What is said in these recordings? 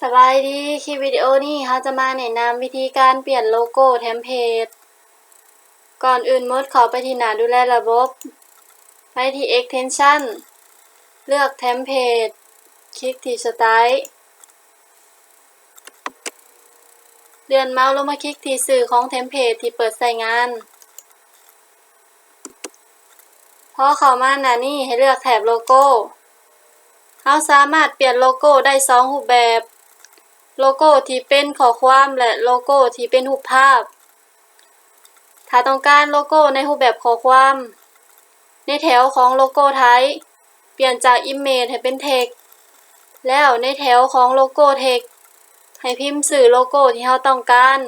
สบายดีคลิปวิดีโอนี้เราจะมาแนะนำวิธีการเปลี่ยนโลโก้เทมเพลตก่อนอื่นขอไปที่หน้าดูแลระบบไปที่ Extension เลือกเทมเพลตคลิกที่ Style เลื่อนเมาส์ลงมาคลิกที่สื่อของเทมเพลตที่เปิดใช้งานพอเข้ามาหน้านี้ให้เลือกแถบโลโก้เราสามารถเปลี่ยนโลโก้ได้2รูปแบบโลโก้ที่เป็นข้อความและโลโก้ที่เป็นรูปภาพถ้าต้องการโลโก้ในรูปแบบข้อความในแถวของโลโก้ไทยเปลี่ยนจาก Image ให้เป็น Text แล้วในแถวของโลโก้ Text ให้พิมพ์ชื่อโลโก้ที่เราต้องการ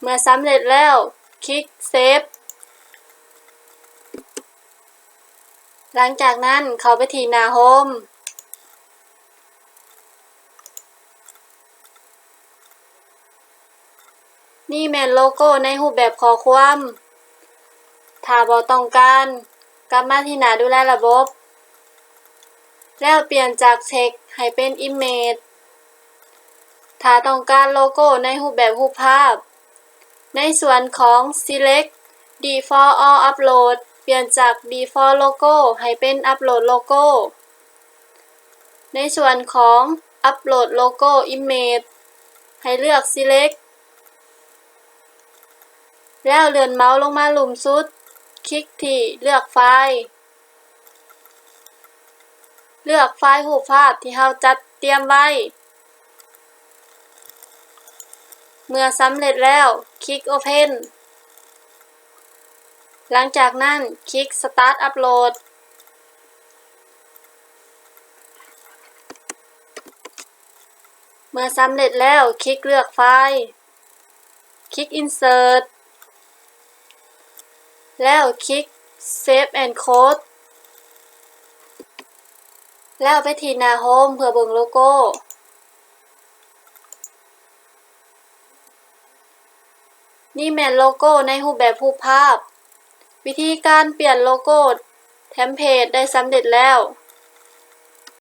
เมื่อสำเร็จแล้วคลิก Save หลังจากนั้นเข้าไปที่หน้า Homeนี่แม่นโลโก้ในรูปแบบข้อความถ้าบ่ต้องการกลับมาที่หน้าดูแลระบบแล้วเปลี่ยนจาก Text ให้เป็น Image ถ้าต้องการโลโก้ในรูปแบบรูปภาพในส่วนของ Select Default or Upload เปลี่ยนจาก Default Logo ให้เป็น Upload Logo ในส่วนของ Upload Logo Image ให้เลือก Select แล้วเลื่อนเมาส์ลงมาหลุมสุดคลิกที่เลือกไฟล์เลือกไฟล์รูปภาพที่เราจัดเตรียมไว้เมื่อสำเร็จแล้วคลิก Open หลังจากนั้นคลิก Start Upload เมื่อสำเร็จแล้วคลิกเลือกไฟล์คลิก Insert แล้วคลิก Save and Close แล้วไปที่หน้า Home เพื่อเบิ่งโลโก้นี่แม่นโลโก้ในรูปแบบรูปภาพวิธีการเปลี่ยนโลโก้เทมเพลตได้สำเร็จแล้ว